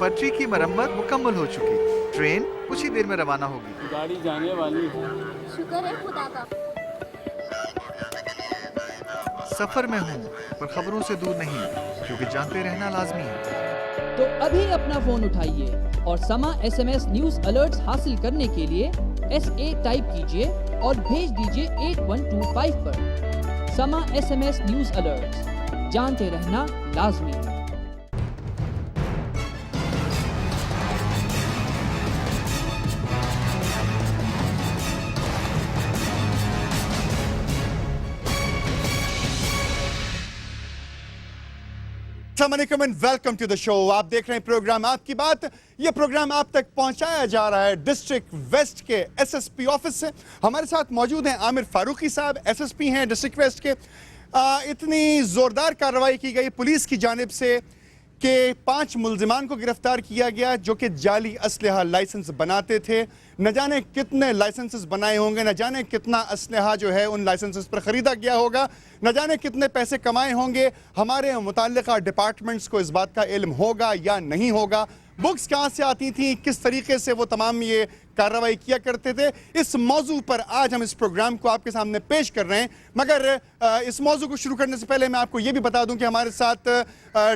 पटरी की मरम्मत मुकम्मल हो चुकी। ट्रेन कुछ ही देर में रवाना होगी। गाड़ी जाने वाली है। शुक्र है खुदा का। सफर में हूँ पर खबरों से दूर नहीं, क्योंकि जानते रहना लाजमी है। तो अभी अपना फोन उठाइए और समा SMS न्यूज अलर्ट्स हासिल करने के लिए SA टाइप कीजिए और भेज दीजिए 8125 पर। समा SMS न्यूज अलर्ट्स, जानते रहना लाजमी है। अस्सलामुअलैकुम and welcome to the show. आप देख रहे हैं प्रोग्राम आपकी बात। ये प्रोग्राम आप तक पहुंचाया जा रहा है डिस्ट्रिक्ट वेस्ट के SSP ऑफिस से। हमारे साथ मौजूद हैं आमिर फारूकी साहब, SSP हैं डिस्ट्रिक्ट वेस्ट के। इतनी ज़ोरदार कार्रवाई की गई पुलिस की जानिब से कि 5 मुल्जिमान को गिरफ्तार किया गया जो कि जाली असलहा लाइसेंस बनाते थे। न जाने कितने लाइसेंसेस बनाए होंगे, न जाने कितना असलहा जो है उन लाइसेंसेस पर ख़रीदा गया होगा, न जाने कितने पैसे कमाए होंगे। हमारे मुताल्लिका डिपार्टमेंट्स को इस बात का इल्म होगा या नहीं होगा, बुक्स कहाँ से आती थी, किस तरीके से वो तमाम ये कार्रवाई किया करते थे। इस मौजू पर आज हम इस प्रोग्राम को आपके सामने पेश कर रहे हैं। मगर इस मौजू को शुरू करने से पहले मैं आपको ये भी बता दूं कि हमारे साथ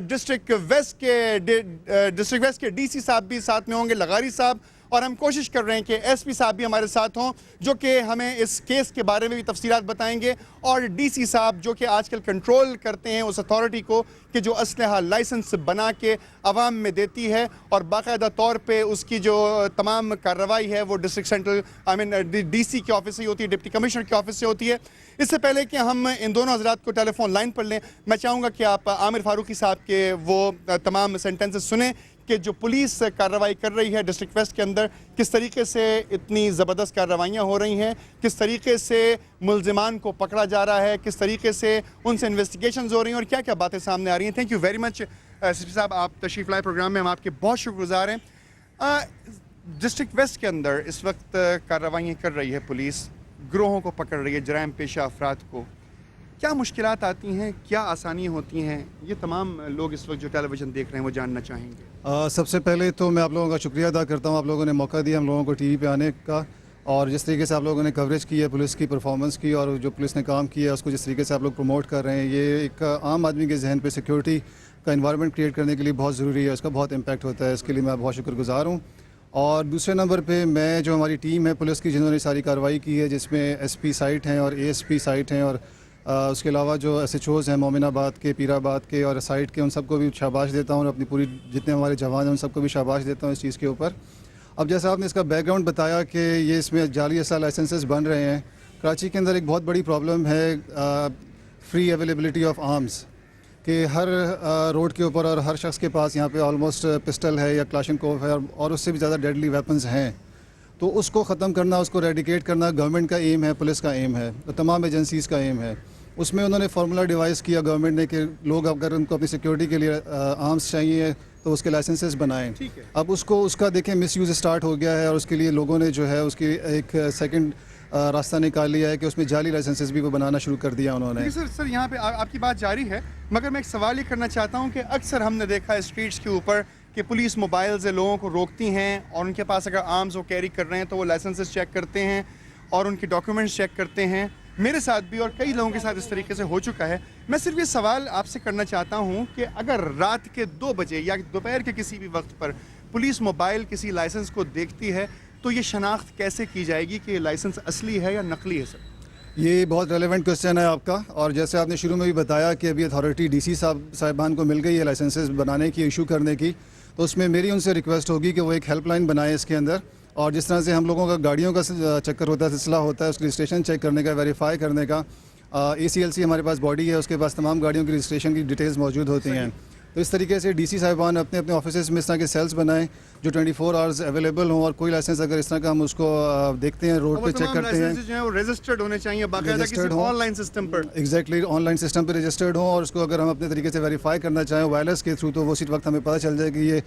डिस्ट्रिक्ट वेस्ट के DC साहब भी साथ में होंगे, लगारी साहब, और हम कोशिश कर रहे हैं कि SP साहब भी हमारे साथ हों जो कि हमें इस केस के बारे में भी तफसीलात बताएंगे, और DC साहब जो कि आजकल कंट्रोल करते हैं उस अथॉरिटी को कि जो असलहा लाइसेंस बना के आवाम में देती है और बाकायदा तौर पे उसकी जो तमाम कार्रवाई है वो डिस्ट्रिक्ट सेंट्रल DC के ऑफिस से होती है, डिप्टी कमिश्नर के ऑफिस से होती है। इससे पहले कि हम इन दोनों हजरात को टेलीफोन लाइन पर लें, मैं चाहूँगा कि आप आमिर फारूकी साहब के वो तमाम सेंटेंसेस सुने कि जो पुलिस कार्रवाई कर रही है डिस्ट्रिक्ट वेस्ट के अंदर, किस तरीके से इतनी ज़बरदस्त कार्रवाइयाँ हो रही हैं, किस तरीके से मुल्जिमान को पकड़ा जा रहा है, किस तरीके से उनसे इन्वेस्टिगेशंस हो रही हैं और क्या क्या बातें सामने आ रही हैं। Thank you very much SSP साहब, आप तशरीफ़ लाए प्रोग्राम में, हम आपके बहुत शुक्रगुजार हैं। डिस्ट्रिक्ट वेस्ट के अंदर इस वक्त कार्रवाइयाँ कर रही है पुलिस, गिरोहों को पकड़ रही है, जराइम पेशा अफराद को। क्या मुश्किलात आती हैं, क्या आसानियाँ होती हैं, ये तमाम लोग इस वक्त जो टेलीविज़न देख रहे हैं वो जानना चाहेंगे। सबसे पहले तो मैं आप लोगों का शुक्रिया अदा करता हूँ, आप लोगों ने मौका दिया हम लोगों को TV पे आने का, और जिस तरीके से आप लोगों ने कवरेज की है पुलिस की परफॉर्मेंस की और जो पुलिस ने काम किया है उसको जिस तरीके से आप लोग प्रमोट कर रहे हैं, ये एक आम आदमी के जहन पे सिक्योरिटी का इन्वायरमेंट क्रिएट करने के लिए बहुत ज़रूरी है, उसका बहुत इम्पैक्ट होता है, इसके लिए मैं बहुत शुक्रगुजार हूँ। और दूसरे नंबर पे मैं जो हमारी टीम है पुलिस की जिन्होंने सारी कार्रवाई की है, जिसमें SP साइट हैं और ASP साइट हैं, और उसके अलावा जो SHOs हैं मोमिनाबाद के, पीराबाद के और साइट के, उन सबको भी शाबाश देता हूँ और अपनी पूरी जितने हमारे जवान हैं उन सबको भी शाबाश देता हूँ इस चीज़ के ऊपर। अब जैसा आपने इसका बैकग्राउंड बताया कि ये इसमें जाली असला लाइसेंसेस बन रहे हैं, कराची के अंदर एक बहुत बड़ी प्रॉब्लम है फ्री अवेलेबिलिटी ऑफ आर्म्स, कि हर रोड के ऊपर और हर शख्स के पास यहाँ पे ऑलमोस्ट पिस्टल है या क्लाशनकोव है और उससे भी ज़्यादा डेडली वेपन्स हैं। तो उसको ख़त्म करना, उसको रेडिकेट करना गवर्नमेंट का एम है, पुलिस का एम है, तो तमाम एजेंसीज़ का एम है। उसमें उन्होंने फार्मूला डिवाइस किया गवर्नमेंट ने कि लोग अगर उनको अपनी सिक्योरिटी के लिए आर्म्स चाहिए तो उसके लाइसेंसेस बनाएं। अब उसका देखें मिसयूज़ स्टार्ट हो गया है और उसके लिए लोगों ने जो है उसकी एक सेकंड रास्ता निकाल लिया है कि उसमें जाली लाइसेंसेस भी वो बनाना शुरू कर दिया उन्होंने। सर यहाँ पे आपकी बात जारी है, मगर मैं एक सवाल ये करना चाहता हूँ कि अक्सर हमने देखा है स्ट्रीट्स के ऊपर कि पुलिस मोबाइल से लोगों को रोकती हैं और उनके पास अगर आर्म्स वो कैरी कर रहे हैं तो वो लाइसेंसेस चेक करते हैं और उनके डॉक्यूमेंट्स चेक करते हैं। मेरे साथ भी और कई लोगों के साथ इस तरीके से हो चुका है। मैं सिर्फ ये सवाल आपसे करना चाहता हूँ कि अगर रात के 2 बजे या दोपहर के किसी भी वक्त पर पुलिस मोबाइल किसी लाइसेंस को देखती है तो ये शनाख्त कैसे की जाएगी कि लाइसेंस असली है या नकली है? सर ये बहुत रेलेवेंट क्वेश्चन है आपका, और जैसे आपने शुरू में भी बताया कि अभी अथॉरिटी DC साहिबान को मिल गई है लाइसेंसेस बनाने की, इशू करने की, तो उसमें मेरी उनसे रिक्वेस्ट होगी कि वो एक हेल्पलाइन बनाए इसके अंदर, और जिस तरह से हम लोगों का गाड़ियों का चक्कर होता है, सिलसिला होता है उसकी रजिस्ट्रेशन चेक करने का, वेरीफाई करने का, ACLC हमारे पास बॉडी है, उसके पास तमाम गाड़ियों की रजिस्ट्रेशन की डिटेल्स मौजूद होती हैं। तो इस तरीके से DC साहिबान अपने अपने ऑफिस में इस तरह के सेल्स बनाएं जो 24 आवर्स अवेलेबल हों, और कोई लाइसेंस अगर इस तरह का हम उसको देखते हैं रोड पे चेक करते हैं जो है वो रजिस्टर्ड होने चाहिए बाकायदा किसी ऑनलाइन सिस्टम पर। एग्जैक्टली ऑनलाइन सिस्टम पर रजिस्टर्ड हों, और उसको अगर हम अपने तरीके से वेरीफाई करना चाहें वायरलेस के थ्रू तो वो उसी वक्त हमें पता चल जाए कि ये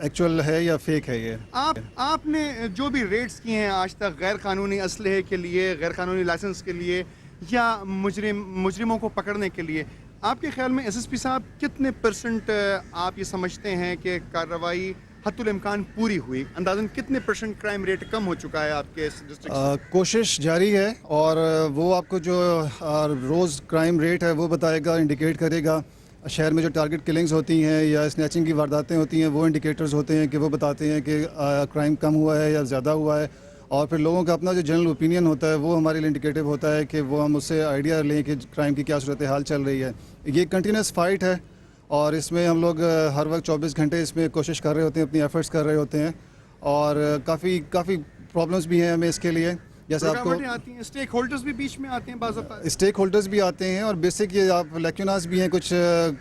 एक्चुअल है या फेक है। ये आपने जो भी रेड्स किए हैं आज तक गैर कानूनी असलहे के लिए, गैर कानूनी लाइसेंस के लिए या मुजरिमों को पकड़ने के लिए, आपके ख्याल में एसएसपी साहब कितने परसेंट आप ये समझते हैं कि कार्रवाई हत्तुल इम्कान पूरी हुई? अंदाज़न कितने परसेंट क्राइम रेट कम हो चुका है आपके इस डिस्ट्रिक्ट? कोशिश जारी है और वो आपको जो रोज़ क्राइम रेट है वो बताएगा, इंडिकेट करेगा। शहर में जो टारगेट किलिंग्स होती हैं या स्नैचिंग की वारदातें होती हैं वो इंडिकेटर्स होते हैं कि वो बताते हैं कि क्राइम कम हुआ है या ज़्यादा हुआ है। और फिर लोगों का अपना जो जनरल ओपिनियन होता है वो हमारे लिए इंडिकेटिव होता है कि वो हम उससे आइडिया लें कि क्राइम की क्या सूरत हाल चल रही है। ये कंटिन्यूस फाइट है और इसमें हम लोग हर वक्त 24 घंटे इसमें कोशिश कर रहे होते हैं, अपनी एफर्ट्स कर रहे होते हैं और काफ़ी प्रॉब्लम्स भी हैं हमें इसके लिए। जैसे आपको आती हैं, स्टेक होल्डर्स भी बीच में आते हैं, बाज़ औक़ात स्टेक होल्डर्स भी आते हैं और बेसिक ये आप लैक्यूनाज भी हैं, कुछ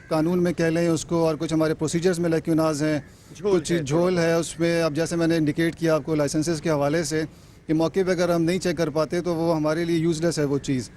कानून में कह लें उसको, और कुछ हमारे प्रोसीजर्स में लैक्यूनाज हैं, कुछ झोल है उसमें। अब जैसे मैंने इंडिकेट किया आपको लाइसेंसेस के हवाले से कि मौके पे अगर हम नहीं चेक कर पाते तो वो हमारे लिए यूजलेस है वो चीज़।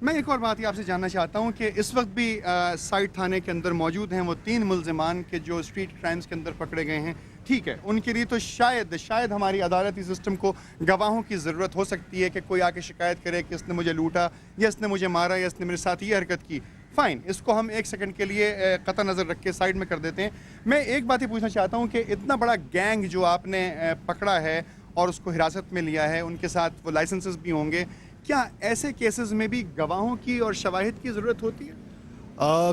मैं एक और बात ही आपसे जानना चाहता हूं कि इस वक्त भी साइड थाने के अंदर मौजूद हैं वो 3 मुल्ज़िमान के जो स्ट्रीट क्राइम्स के अंदर पकड़े गए हैं। ठीक है, उनके लिए तो शायद हमारी अदालती सिस्टम को गवाहों की ज़रूरत हो सकती है कि कोई आके शिकायत करे कि इसने मुझे लूटा या इसने मुझे मारा या इसने मेरे साथ ये हरकत की। फ़ाइन, इसको हम एक सेकंड के लिए कतई नज़र रख के साइड में कर देते हैं। मैं एक बात ही पूछना चाहता हूँ कि इतना बड़ा गैंग जो आपने पकड़ा है और उसको हिरासत में लिया है, उनके साथ वो लाइसेंसेस भी होंगे, क्या ऐसे केसेस में भी गवाहों की और शवाहिद की ज़रूरत होती है?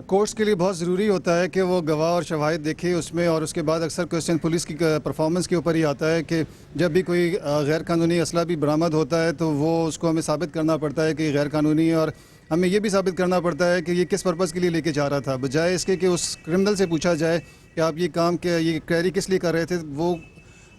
कोर्ट्स के लिए बहुत ज़रूरी होता है कि वो गवाह और शवाहिद देखे उसमें, और उसके बाद अक्सर क्वेश्चन पुलिस की परफॉर्मेंस के ऊपर ही आता है कि जब भी कोई गैर कानूनी असला भी बरामद होता है तो वो उसको हमें साबित करना पड़ता है कि गैर कानूनी है, और हमें ये भी साबित करना पड़ता है कि ये किस पर्पज़ के लिए लेके जा रहा था, बजाय इसके कि उस क्रिमिनल से पूछा जाए कि आप ये कैरी किस लिए कर रहे थे। वो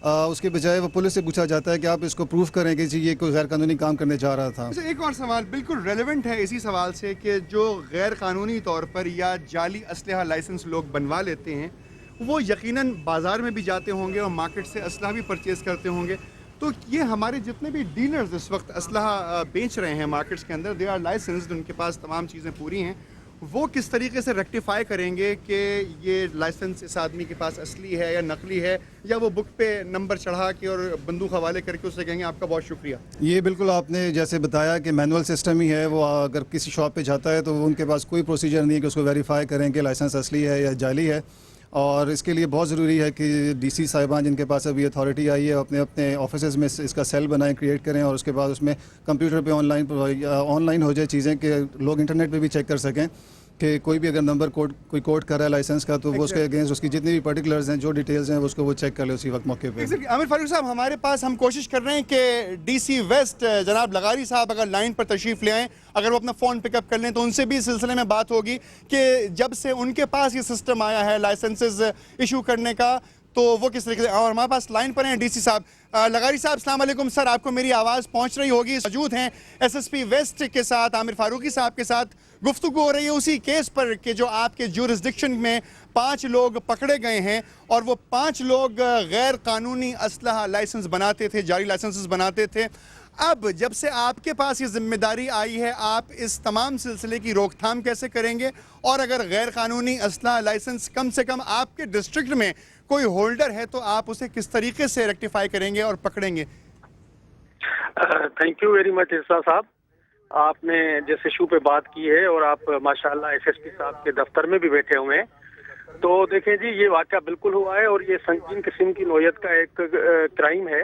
उसके बजाय वो पुलिस से पूछा जाता है कि आप इसको प्रूफ करें कि जी ये कोई गैर कानूनी काम करने जा रहा था। अच्छा, एक और सवाल बिल्कुल रेलेवेंट है इसी सवाल से कि जो गैर कानूनी तौर पर या जाली असलहा लाइसेंस लोग बनवा लेते हैं वो यकीनन बाज़ार में भी जाते होंगे और मार्केट से असलहा भी परचेज़ करते होंगे। तो ये हमारे जितने भी डीलर्स इस वक्त असलहा बेच रहे हैं मार्केट्स के अंदर, दे आर लाइसेंस्ड, उनके पास तमाम चीज़ें पूरी हैं, वो किस तरीके से रेक्टिफाई करेंगे कि ये लाइसेंस इस आदमी के पास असली है या नकली है, या वो बुक पे नंबर चढ़ा के और बंदूक हवाले करके उससे कहेंगे आपका बहुत शुक्रिया? ये बिल्कुल आपने जैसे बताया कि मैनुअल सिस्टम ही है, वो अगर किसी शॉप पे जाता है तो वो उनके पास कोई प्रोसीजर नहीं है कि उसको वेरीफाई करें कि लाइसेंस असली है या जाली है। और इसके लिए बहुत ज़रूरी है कि डीसी साहिबान जिनके पास अभी अथॉरिटी आई है अपने अपने ऑफिस में इसका सेल बनाएं, क्रिएट करें, और उसके बाद उसमें कंप्यूटर पे ऑनलाइन हो जाए चीज़ें कि लोग इंटरनेट पे भी चेक कर सकें कि कोई भी अगर नंबर कोई कोड कर रहा है लाइसेंस का तो वो उसके अगेंस्ट उसकी जितनी भी पर्टिकुलर्स हैं, जो डिटेल्स हैं, उसको वो चेक कर ले उसी वक्त मौके पे। आमिर फारूक साहब, हमारे पास हम कोशिश कर रहे हैं कि डीसी वेस्ट जनाब लगारी साहब अगर लाइन पर तशरीफ़ ले आएँ, अगर वो अपना फ़ोन पिकअप कर लें तो उनसे भी इस सिलसिले में बात होगी कि जब से उनके पास ये सिस्टम आया है लाइसेंसेज इशू करने का तो वो किस तरीके से। और हमारे पास लाइन पर हैं डीसी साहब। लगारी साहब, अस्सलाम वालेकुम सर, आपको मेरी आवाज़ पहुंच रही होगी। मौजूद हैं एसएसपी वेस्ट के साथ, आमिर फारूकी साहब के साथ गुफ्तगू हो रही है उसी केस पर कि जो आपके जुरिस्डिक्शन में 5 लोग पकड़े गए हैं और वो 5 लोग गैर कानूनी असलहा लाइसेंस बनाते थे, जारी लाइसेंसेस बनाते थे। अब जब से आपके पास ये जिम्मेदारी आई है, आप इस तमाम सिलसिले की रोकथाम कैसे करेंगे, और अगर गैर कानूनी असलहा लाइसेंस कम से कम आपके डिस्ट्रिक्ट में कोई होल्डर है तो आप उसे किस तरीके से रेक्टिफाई करेंगे और पकड़ेंगे? थैंक यू वेरी मच इरसा साहब, आपने जिस इशू पे बात की है और आप माशाल्लाह एसएसपी साहब के दफ्तर में भी बैठे हुए हैं, तो देखें जी ये वाक़या बिल्कुल हुआ है और ये संगीन किस्म की नौयत का एक क्राइम है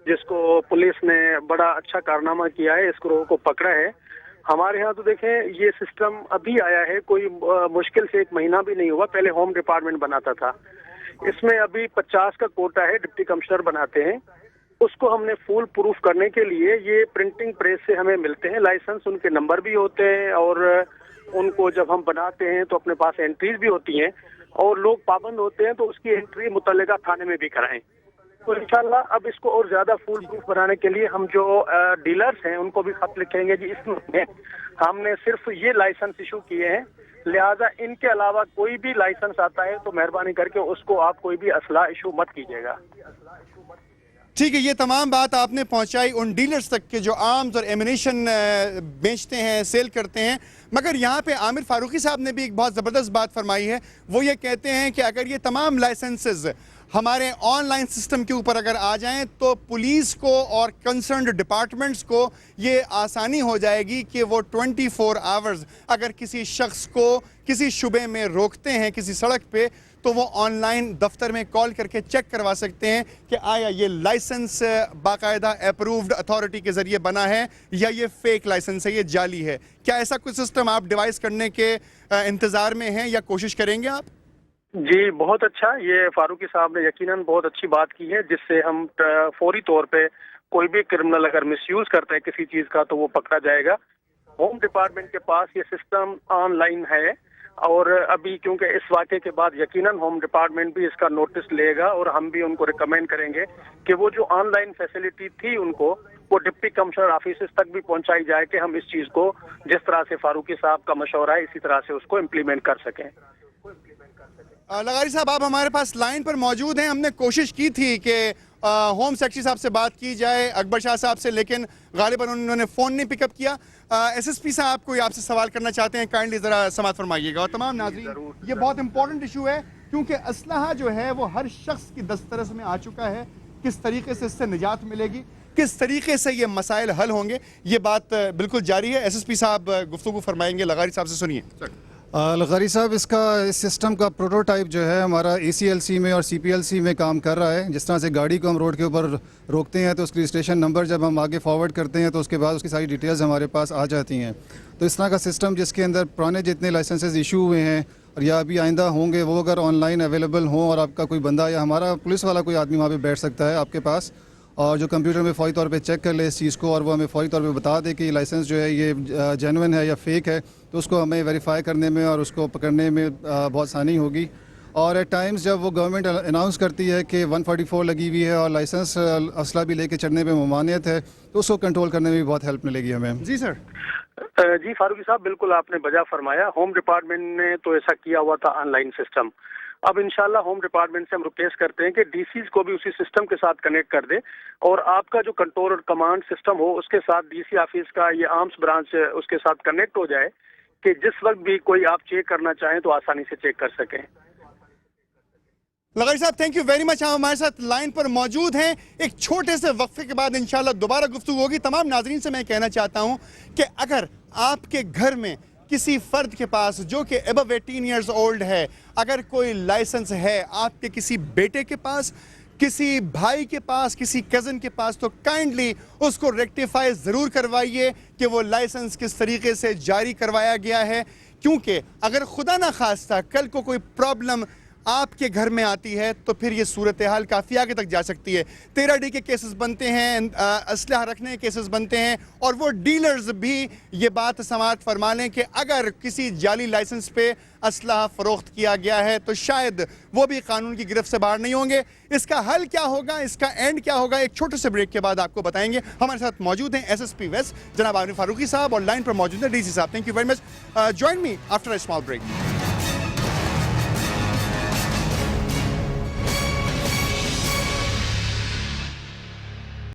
जिसको पुलिस ने बड़ा अच्छा कारनामा किया है, इस गिरोह को पकड़ा है। हमारे यहाँ तो देखें ये सिस्टम अभी आया है, कोई मुश्किल से 1 महीना भी नहीं हुआ, पहले होम डिपार्टमेंट बनाता था। इसमें अभी 50 का कोटा है, डिप्टी कमिश्नर बनाते हैं, उसको हमने फुल प्रूफ करने के लिए ये प्रिंटिंग प्रेस से हमें मिलते हैं लाइसेंस, उनके नंबर भी होते हैं और उनको जब हम बनाते हैं तो अपने पास एंट्रीज भी होती हैं और लोग पाबंद होते हैं तो उसकी एंट्री मुतल्लिका थाने में भी कराएं। तो इंशाल्लाह अब इसको और ज्यादा फुल प्रूफ बनाने के लिए हम जो डीलर्स हैं उनको भी खत लिखेंगे जी इसमें हमने सिर्फ ये लाइसेंस इशू किए हैं, लिहाजा इनके अलावा कोई भी लाइसेंस आता है तो मेहरबानी करके उसको आप कोई भी असला इशू मत कीजिएगा। ठीक है, ये तमाम बात आपने पहुंचाई उन डीलर्स तक के जो आर्म्स और एमिनेशन बेचते हैं, सेल करते हैं, मगर यहाँ पे आमिर फारूकी साहब ने भी एक बहुत ज़बरदस्त बात फरमाई है। वो ये कहते हैं कि अगर ये तमाम लाइसेंसेस हमारे ऑनलाइन सिस्टम के ऊपर अगर आ जाएं तो पुलिस को और कंसर्न्ड डिपार्टमेंट्स को ये आसानी हो जाएगी कि वो 24 आवर्स अगर किसी शख्स को किसी शुबे में रोकते हैं किसी सड़क पे तो वो ऑनलाइन दफ्तर में कॉल करके चेक करवा सकते हैं कि आया ये लाइसेंस बाकायदा अप्रूव्ड अथॉरिटी के ज़रिए बना है या ये फेक लाइसेंस है, ये जाली है। क्या ऐसा कोई सिस्टम आप डिवाइस करने के इंतज़ार में हैं या कोशिश करेंगे आप? जी बहुत अच्छा, ये फारूकी साहब ने यकीनन बहुत अच्छी बात की है, जिससे हम फौरी तौर पे कोई भी क्रिमिनल अगर मिसयूज करता है किसी चीज का तो वो पकड़ा जाएगा। होम डिपार्टमेंट के पास ये सिस्टम ऑनलाइन है और अभी क्योंकि इस वाक़े के बाद यकीनन होम डिपार्टमेंट भी इसका नोटिस लेगा और हम भी उनको रिकमेंड करेंगे कि वो जो ऑनलाइन फैसिलिटी थी उनको वो डिप्टी कमिश्नर ऑफिस तक भी पहुंचाई जाए कि हम इस चीज को जिस तरह से फारूकी साहब का मशवरा है इसी तरह से उसको इम्प्लीमेंट कर सकें। लगारी साहब आप हमारे पास लाइन पर मौजूद हैं। हमने कोशिश की थी कि होम सेक्रेटरी साहब से बात की जाए, अकबर शाह साहब से, लेकिन गालिबन उन्होंने फ़ोन नहीं पिकअप किया। एसएसपी साहब कोई आपसे सवाल करना चाहते हैं, काइंडली ज़रा समाअत फरमाइएगा। और तमाम नाज़रीन, ये बहुत इंपॉर्टेंट इशू है क्योंकि असलहा जो है वो हर शख्स की दस्तरस में आ चुका है। किस तरीके से इससे निजात मिलेगी, किस तरीके से ये मसाइल हल होंगे, ये बात बिल्कुल जारी है। एसएसपी साहब गुफ्तगू फरमाएंगे, लगारी साहब से सुनिए। लगारी साहब, इसका इस सिस्टम का प्रोटोटाइप जो है हमारा ACLC में और CPLC में काम कर रहा है। जिस तरह से गाड़ी को हम रोड के ऊपर रोकते हैं तो उसकी रजिस्ट्रेशन नंबर जब हम आगे फॉरवर्ड करते हैं तो उसके बाद उसकी सारी डिटेल्स हमारे पास आ जाती हैं। तो इस तरह का सिस्टम जिसके अंदर पुराने जितने लाइसेंसेस इशू हुए हैं और या अभी आइंदा होंगे वो अगर ऑनलाइन अवेलेबल हों और आपका कोई बंदा या हमारा पुलिस वाला कोई आदमी वहाँ पर बैठ सकता है आपके पास और जो कंप्यूटर में फौरी तौर पे चेक कर ले इस चीज़ को और वो हमें फौरी तौर पे बता दे कि लाइसेंस जो है ये जेन्युइन है या फेक है, तो उसको हमें वेरीफाई करने में और उसको पकड़ने में बहुत आसानी होगी। और एट टाइम्स जब वो गवर्नमेंट अनाउंस करती है कि 144 लगी हुई है और लाइसेंस असला भी लेके चढ़ने में ममानियत है तो उसको कंट्रोल करने में भी बहुत हेल्प मिलेगी हमें। जी सर। जी फारूकी साहब, बिल्कुल आपने बजा फरमाया। होम डिपार्टमेंट ने तो ऐसा किया हुआ था ऑनलाइन सिस्टम। अब इंशाल्लाह होम डिपार्टमेंट से हम रिक्वेस्ट करते हैं कि डीसीज को भी उसी सिस्टम के साथ कनेक्ट कर दे और आपका जो कंट्रोल और कमांड सिस्टम हो उसके साथ डीसी ऑफिस का ये आर्म्स ब्रांच उसके साथ कनेक्ट हो जाए कि जिस वक्त भी कोई आप चेक करना चाहें तो आसानी से चेक कर सकें। लगारी साहब थैंक यू वेरी मच। हम हमारे साथ लाइन पर मौजूद हैं। एक छोटे से वक्फे के बाद इंशाल्लाह दोबारा गुफ्तगू होगी। तमाम नाजरीन से मैं कहना चाहता हूं कि अगर आपके घर में किसी फर्द के पास जो कि अबव 18 ईयर्स ओल्ड है अगर कोई लाइसेंस है आपके किसी बेटे के पास, किसी भाई के पास, किसी कज़न के पास, तो काइंडली उसको रेक्टिफाई ज़रूर करवाइए कि वो लाइसेंस किस तरीके से जारी करवाया गया है। क्योंकि अगर खुदा ना खास्ता कल को कोई प्रॉब्लम आपके घर में आती है तो फिर ये सूरत हाल काफ़ी आगे तक जा सकती है। 13D के केसेस बनते हैं, असलहा रखने के केसेस बनते हैं और वो डीलर्स भी ये बात समाअत फरमा लें कि अगर किसी जाली लाइसेंस पे असलहा फ़रोख्त किया गया है तो शायद वो भी कानून की गिरफ्त से बाहर नहीं होंगे। इसका हल क्या होगा, इसका एंड क्या होगा, एक छोटे से ब्रेक के बाद आपको बताएंगे। हमारे साथ मौजूद हैं SSP वेस्ट जनाब आमिर फारूकी साहब और लाइन पर मौजूद है DC साहब। Thank you very much. Join me after a small break.